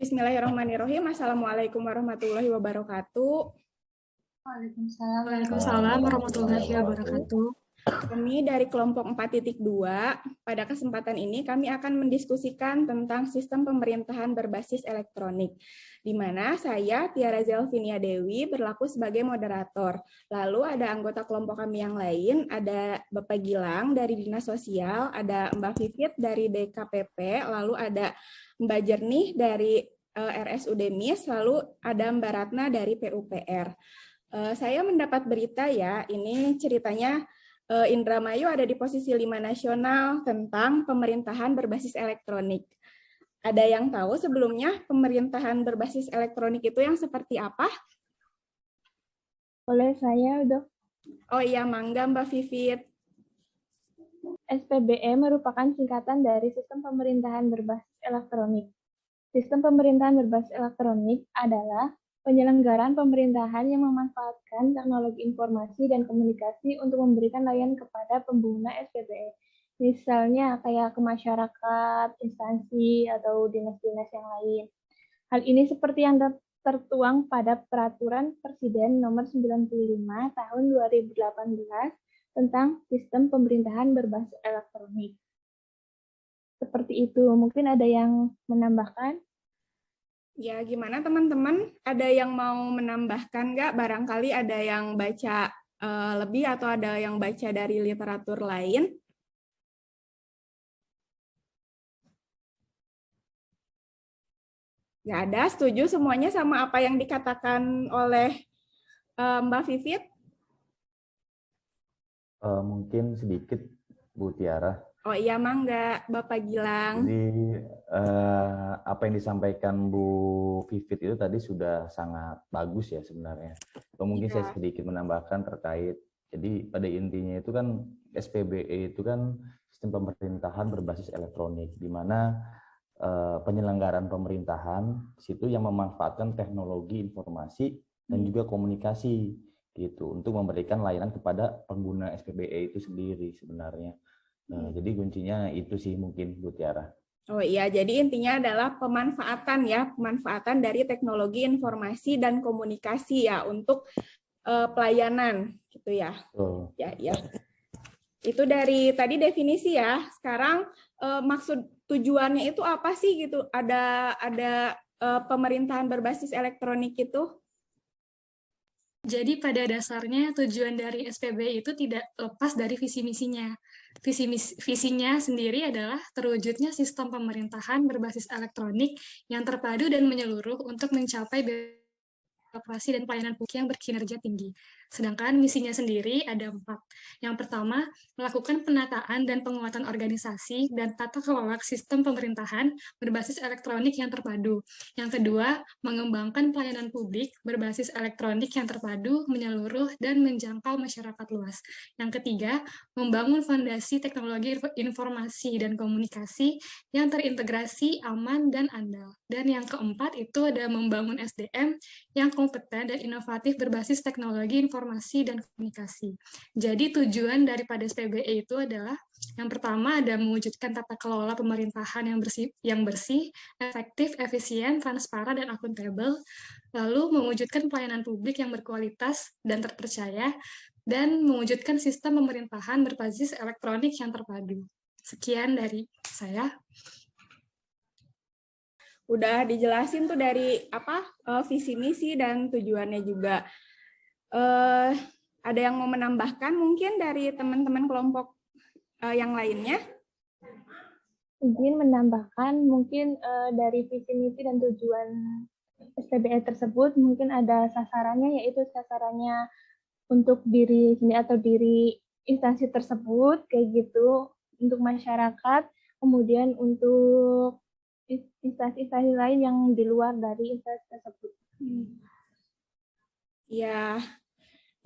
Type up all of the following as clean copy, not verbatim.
Bismillahirrahmanirrahim. Assalamualaikum warahmatullahi wabarakatuh. Waalaikumsalam warahmatullahi wabarakatuh. Kami dari kelompok 4.2, pada kesempatan ini kami akan mendiskusikan tentang sistem pemerintahan berbasis elektronik, di mana saya, Tiara Zelvinia Dewi, berlaku sebagai moderator. Lalu ada anggota kelompok kami yang lain, ada Bapak Gilang dari Dinas Sosial, ada Mbak Vivit dari DKPP, lalu ada Mbak Jernih dari RSUD MIS, lalu ada Mbak Ratna dari PUPR. Saya mendapat berita ya, ini ceritanya Indramayu ada di posisi 5 nasional tentang pemerintahan berbasis elektronik. Ada yang tahu sebelumnya pemerintahan berbasis elektronik itu yang seperti apa? Boleh saya, Dok? Oh iya, mangga Mbak Vivit. SPBE merupakan singkatan dari Sistem Pemerintahan Berbasis Elektronik. Sistem pemerintahan berbasis elektronik adalah penyelenggaraan pemerintahan yang memanfaatkan teknologi informasi dan komunikasi untuk memberikan layanan kepada pengguna SPBE. Misalnya kayak ke masyarakat, instansi, atau dinas-dinas yang lain. Hal ini seperti yang tertuang pada Peraturan Presiden Nomor 95 Tahun 2018 tentang Sistem Pemerintahan Berbasis Elektronik. Seperti itu, mungkin ada yang menambahkan? Ya, gimana teman-teman? Ada yang mau menambahkan nggak? Barangkali ada yang baca lebih atau ada yang baca dari literatur lain? Nggak ada, setuju semuanya sama apa yang dikatakan oleh Mbak Vivit? Mungkin sedikit, Bu Tiara. Oh iya, mangga, Bapak Gilang. Jadi apa yang disampaikan Bu Vivit itu tadi sudah sangat bagus ya sebenarnya. Mungkin saya sedikit menambahkan terkait. Jadi pada intinya itu kan SPBE itu kan sistem pemerintahan berbasis elektronik, di mana penyelenggaraan pemerintahan situ yang memanfaatkan teknologi informasi dan juga komunikasi gitu untuk memberikan layanan kepada pengguna SPBE itu sendiri sebenarnya. Jadi kuncinya itu sih mungkin Bu Tiara. Oh iya, jadi intinya adalah pemanfaatan dari teknologi informasi dan komunikasi ya untuk pelayanan gitu ya. Ya. Itu dari tadi definisi ya. Sekarang maksud tujuannya itu apa sih gitu? Ada pemerintahan berbasis elektronik itu? Jadi pada dasarnya tujuan dari SPBE itu tidak lepas dari visi misinya. Visinya sendiri adalah terwujudnya sistem pemerintahan berbasis elektronik yang terpadu dan menyeluruh untuk mencapai birokrasi dan pelayanan publik yang berkinerja tinggi. Sedangkan misinya sendiri ada 4. Yang pertama, melakukan penataan dan penguatan organisasi dan tata kelola sistem pemerintahan berbasis elektronik yang terpadu. Yang kedua, mengembangkan pelayanan publik berbasis elektronik yang terpadu, menyeluruh, dan menjangkau masyarakat luas. Yang ketiga, membangun fondasi teknologi informasi dan komunikasi yang terintegrasi, aman, dan andal. Dan yang keempat itu ada membangun SDM yang kompeten dan inovatif berbasis teknologi informasi dan komunikasi. Jadi tujuan daripada SPBE itu adalah yang pertama ada mewujudkan tata kelola pemerintahan yang bersih, efektif, efisien, transparan, dan akuntabel, lalu mewujudkan pelayanan publik yang berkualitas dan terpercaya, dan mewujudkan sistem pemerintahan berbasis elektronik yang terpadu. Sekian dari saya. Udah dijelasin tuh dari visi misi dan tujuannya juga. Ada yang mau menambahkan mungkin dari teman-teman kelompok yang lainnya? Izin menambahkan mungkin dari visi misi dan tujuan SPBE tersebut mungkin ada sasarannya, yaitu sasarannya untuk diri sendiri atau diri instansi tersebut kayak gitu, untuk masyarakat, kemudian untuk instansi-instansi lain yang di luar dari instansi tersebut.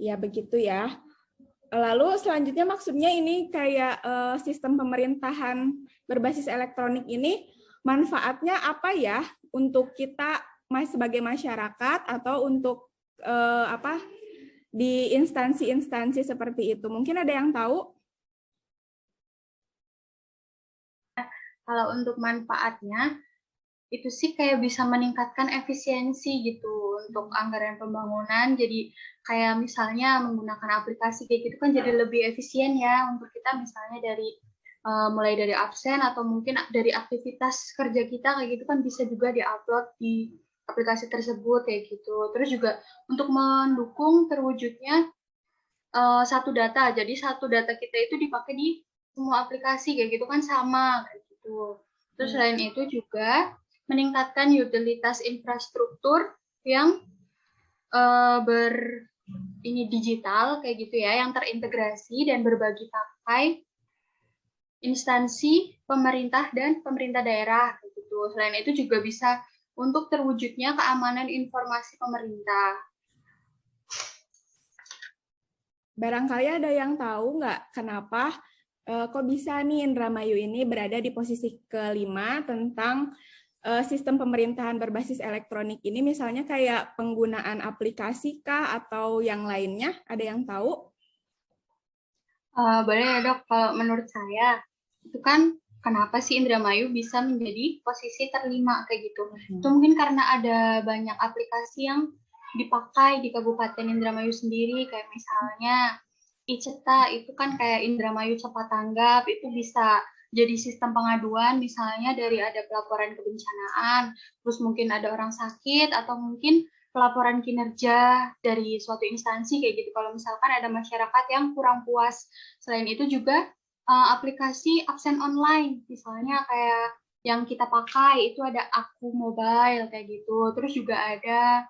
Ya begitu ya. Lalu selanjutnya maksudnya ini kayak sistem pemerintahan berbasis elektronik ini manfaatnya apa ya untuk kita sebagai masyarakat atau untuk di instansi-instansi seperti itu? Mungkin ada yang tahu? Kalau untuk manfaatnya, itu sih kayak bisa meningkatkan efisiensi gitu untuk anggaran pembangunan. Jadi kayak misalnya menggunakan aplikasi kayak gitu kan jadi lebih efisien ya untuk kita, misalnya dari mulai dari absen atau mungkin dari aktivitas kerja kita kayak gitu kan bisa juga diupload di aplikasi tersebut kayak gitu. Terus juga untuk mendukung terwujudnya satu data. Jadi satu data kita itu dipakai di semua aplikasi kayak gitu kan sama kayak gitu. Terus selain itu juga meningkatkan utilitas infrastruktur yang ini digital kayak gitu ya, yang terintegrasi dan berbagi pakai instansi pemerintah dan pemerintah daerah kayak gitu. Selain itu juga bisa untuk terwujudnya keamanan informasi pemerintah. Barangkali ada yang tahu nggak kenapa kok bisa nih Indramayu ini berada di posisi kelima tentang sistem pemerintahan berbasis elektronik ini, misalnya kayak penggunaan aplikasi kah atau yang lainnya, ada yang tahu? Boleh ya dok, kalau menurut saya itu kan kenapa sih Indramayu bisa menjadi posisi terlima kayak gitu. Itu mungkin karena ada banyak aplikasi yang dipakai di Kabupaten Indramayu sendiri, kayak misalnya ICETA itu kan kayak Indramayu Cepat Tanggap, itu bisa jadi sistem pengaduan misalnya dari ada pelaporan kebencanaan, terus mungkin ada orang sakit atau mungkin pelaporan kinerja dari suatu instansi kayak gitu kalau misalkan ada masyarakat yang kurang puas. Selain itu juga aplikasi absen online misalnya kayak yang kita pakai itu ada Aku Mobile kayak gitu. Terus juga ada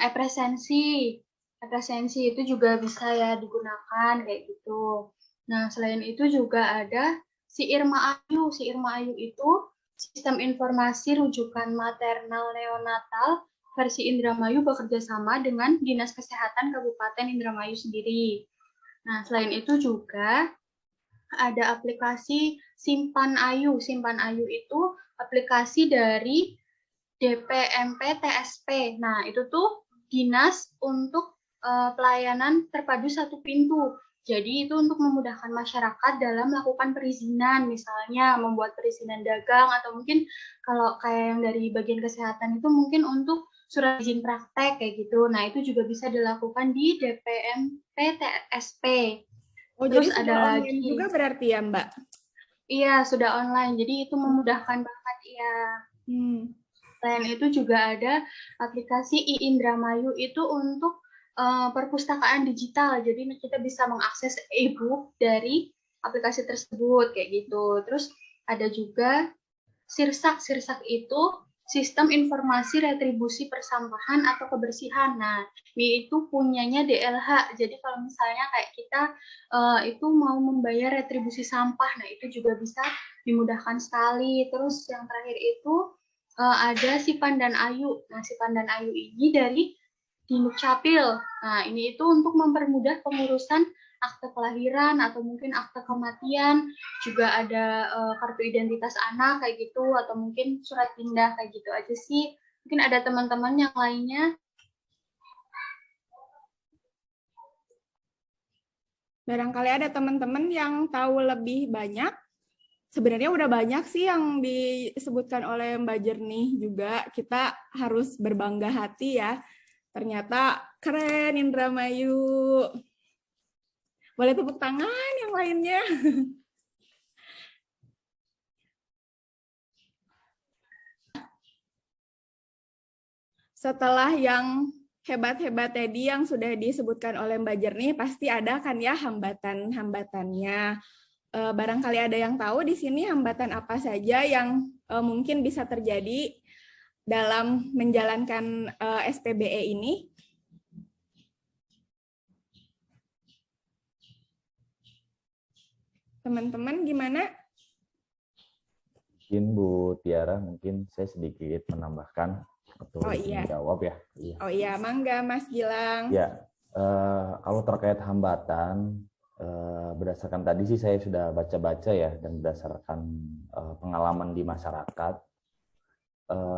e-presensi. E-presensi itu juga bisa ya digunakan kayak gitu. Nah, selain itu juga ada Si Irma Ayu. Si Irma Ayu itu sistem informasi rujukan maternal neonatal versi Indramayu bekerja sama dengan Dinas Kesehatan Kabupaten Indramayu sendiri. Nah, selain itu juga ada aplikasi Simpan Ayu. Simpan Ayu itu aplikasi dari DPMP TSP. Nah, itu tuh dinas untuk pelayanan terpadu satu pintu. Jadi itu untuk memudahkan masyarakat dalam melakukan perizinan, misalnya membuat perizinan dagang atau mungkin kalau kayak yang dari bagian kesehatan itu mungkin untuk surat izin praktek kayak gitu. Nah, itu juga bisa dilakukan di DPMP TSP. Oh, Terus jadi ada sudah online lagi juga berarti ya, Mbak? Iya, sudah online. Jadi itu memudahkan banget ya. Selain itu juga ada aplikasi iIndramayu itu untuk perpustakaan digital. Jadi kita bisa mengakses e-book dari aplikasi tersebut kayak gitu. Terus ada juga Sirsak. Sirsak itu sistem informasi retribusi persampahan atau kebersihan. Nah, ini itu punyanya DLH. Jadi kalau misalnya kayak kita itu mau membayar retribusi sampah, nah itu juga bisa dimudahkan sekali. Terus yang terakhir itu ada Sipan dan Ayu. Nah, Sipan dan Ayu ini dari Dinukcapil. Nah, ini itu untuk mempermudah pengurusan akte kelahiran atau mungkin akte kematian, juga ada kartu identitas anak kayak gitu, atau mungkin surat pindah kayak gitu aja sih. Mungkin ada teman-teman yang lainnya. Barangkali ada teman-teman yang tahu lebih banyak. Sebenarnya udah banyak sih yang disebutkan oleh Mbak Jernih juga. Kita harus berbangga hati ya. Ternyata keren Indramayu. Boleh tepuk tangan yang lainnya. Setelah yang hebat-hebat tadi yang sudah disebutkan oleh Mbak Jernih, pasti ada kan ya hambatan-hambatannya. Barangkali ada yang tahu di sini hambatan apa saja yang mungkin bisa terjadi dalam menjalankan SPBE ini? Teman-teman gimana? Mungkin Bu Tiara, mungkin saya sedikit menambahkan atau menjawab ya. Oh iya, mangga Mas Gilang. Ya, kalau terkait hambatan, berdasarkan tadi sih saya sudah baca-baca ya, dan berdasarkan pengalaman di masyarakat,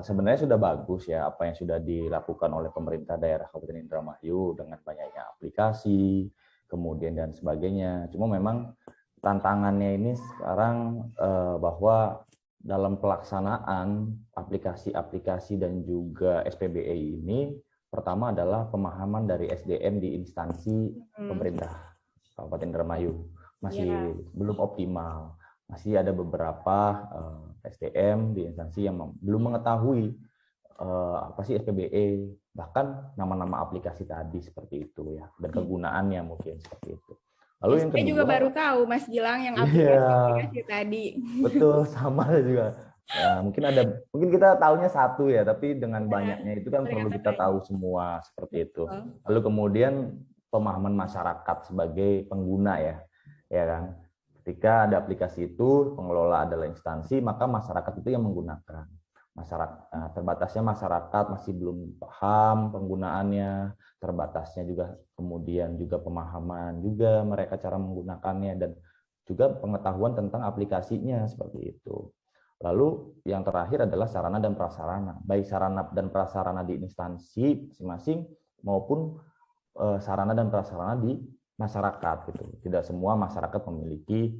sebenarnya sudah bagus ya apa yang sudah dilakukan oleh pemerintah daerah Kabupaten Indramayu dengan banyaknya aplikasi, kemudian dan sebagainya. Cuma memang tantangannya ini sekarang bahwa dalam pelaksanaan aplikasi-aplikasi dan juga SPBE ini, pertama adalah pemahaman dari SDM di instansi pemerintah Kabupaten Indramayu. Masih belum optimal. Masih ada beberapa SDM di instansi yang belum mengetahui apa sih SPBE, bahkan nama-nama aplikasi tadi seperti itu ya, dan kegunaannya mungkin seperti itu. Lalu yang kedua, saya juga baru tahu Mas Gilang yang aplikasi-aplikasi tadi. Betul, sama juga. Ya, mungkin kita tahunya satu ya, tapi dengan banyaknya itu kan perlu kita tahu semua seperti itu. Lalu kemudian pemahaman masyarakat sebagai pengguna ya kan. Ketika ada aplikasi itu, pengelola adalah instansi, maka masyarakat itu yang menggunakan. Terbatasnya masyarakat masih belum paham penggunaannya, terbatasnya juga kemudian juga pemahaman juga mereka cara menggunakannya, dan juga pengetahuan tentang aplikasinya seperti itu. Lalu yang terakhir adalah sarana dan prasarana, baik sarana dan prasarana di instansi masing-masing maupun sarana dan prasarana di masyarakat gitu. Tidak semua masyarakat memiliki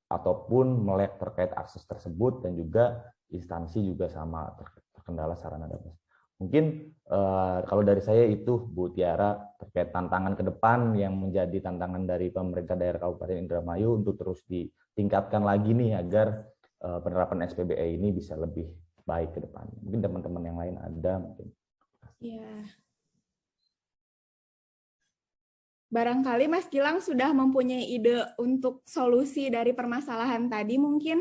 ataupun melek terkait akses tersebut, dan juga instansi juga sama terkendala sarana dan prasarana. Mungkin kalau dari saya itu Bu Tiara terkait tantangan ke depan yang menjadi tantangan dari pemerintah daerah Kabupaten Indramayu untuk terus ditingkatkan lagi nih agar penerapan SPBE ini bisa lebih baik ke depan. Mungkin teman-teman yang lain ada mungkin. Ya. Barangkali Mas Gilang sudah mempunyai ide untuk solusi dari permasalahan tadi mungkin?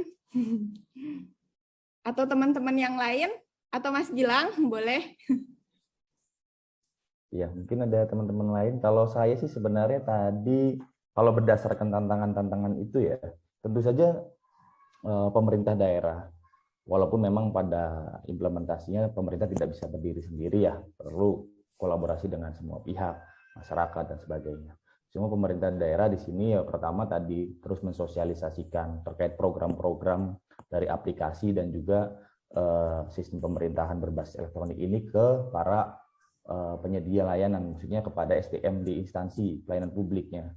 Atau teman-teman yang lain? Atau Mas Gilang, boleh? Ya, mungkin ada teman-teman lain. Kalau saya sih sebenarnya tadi, kalau berdasarkan tantangan-tantangan itu ya, tentu saja pemerintah daerah, walaupun memang pada implementasinya pemerintah tidak bisa berdiri sendiri ya, perlu kolaborasi dengan semua pihak, masyarakat dan sebagainya. Cuma pemerintah daerah di sini ya pertama tadi terus mensosialisasikan terkait program-program dari aplikasi dan juga sistem pemerintahan berbasis elektronik ini ke para penyedia layanan, maksudnya kepada SDM di instansi pelayanan publiknya,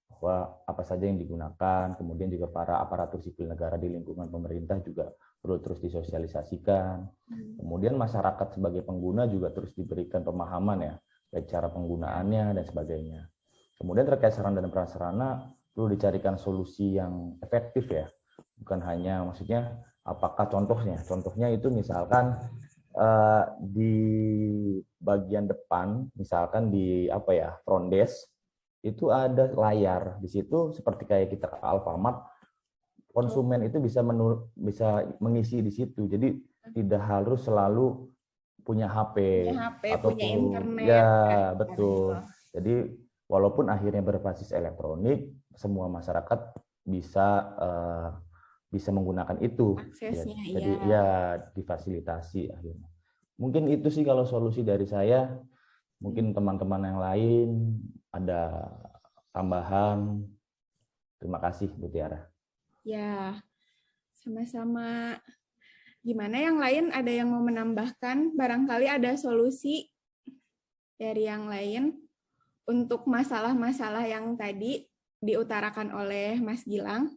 bahwa apa saja yang digunakan, kemudian juga para aparatur sipil negara di lingkungan pemerintah juga perlu terus disosialisasikan. Kemudian masyarakat sebagai pengguna juga terus diberikan pemahaman ya, baik cara penggunaannya dan sebagainya. Kemudian terkait sarana dan prasarana perlu dicarikan solusi yang efektif ya, bukan hanya maksudnya apakah contohnya itu misalkan di bagian depan, misalkan di front desk itu ada layar di situ, seperti kayak kita ke Alfamart, konsumen itu bisa mengisi di situ, jadi tidak harus selalu punya HP ataupun punya internet. Ya betul. Jadi walaupun akhirnya berbasis elektronik, semua masyarakat bisa menggunakan itu. Aksesnya, jadi ya difasilitasi akhirnya. Mungkin itu sih kalau solusi dari saya. Mungkin teman-teman yang lain ada tambahan. Terima kasih Bu Tiara. Ya, sama-sama. Gimana yang lain, ada yang mau menambahkan? Barangkali ada solusi dari yang lain untuk masalah-masalah yang tadi diutarakan oleh Mas Gilang.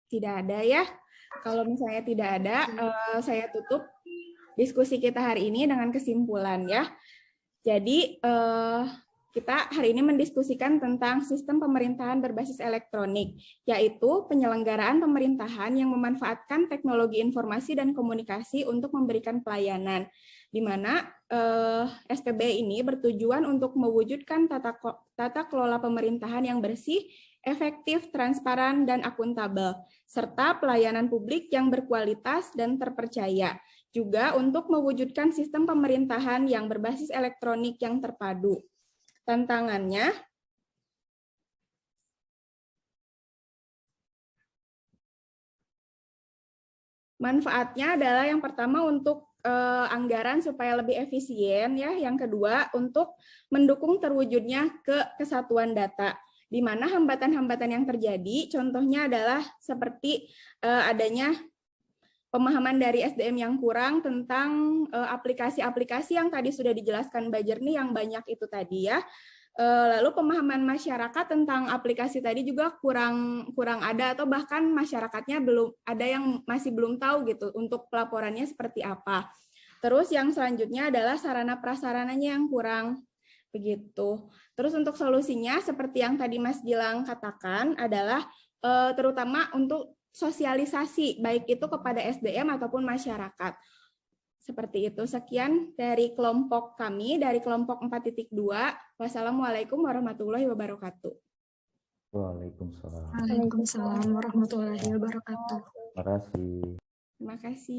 Tidak ada ya. Kalau misalnya tidak ada, saya tutup diskusi kita hari ini dengan kesimpulan ya. Jadi kita hari ini mendiskusikan tentang sistem pemerintahan berbasis elektronik, yaitu penyelenggaraan pemerintahan yang memanfaatkan teknologi informasi dan komunikasi untuk memberikan pelayanan, di mana SPBE ini bertujuan untuk mewujudkan tata kelola pemerintahan yang bersih, efektif, transparan, dan akuntabel, serta pelayanan publik yang berkualitas dan terpercaya, juga untuk mewujudkan sistem pemerintahan yang berbasis elektronik yang terpadu. Tantangannya, manfaatnya adalah yang pertama untuk anggaran supaya lebih efisien, ya. Yang kedua untuk mendukung terwujudnya kesatuan data, di mana hambatan-hambatan yang terjadi, contohnya adalah seperti adanya pemahaman dari SDM yang kurang tentang aplikasi-aplikasi yang tadi sudah dijelaskan Mbak Jernih yang banyak itu tadi ya. Lalu pemahaman masyarakat tentang aplikasi tadi juga kurang ada, atau bahkan masyarakatnya belum ada yang masih belum tahu gitu untuk pelaporannya seperti apa. Terus yang selanjutnya adalah sarana prasarananya yang kurang begitu. Terus untuk solusinya seperti yang tadi Mas Gilang katakan adalah terutama untuk sosialisasi baik itu kepada SDM ataupun masyarakat. Seperti itu. Sekian dari kelompok kami, dari kelompok 4.2. Wassalamualaikum warahmatullahi wabarakatuh. Waalaikumsalam. Waalaikumsalam warahmatullahi wabarakatuh. Terima kasih. Terima kasih.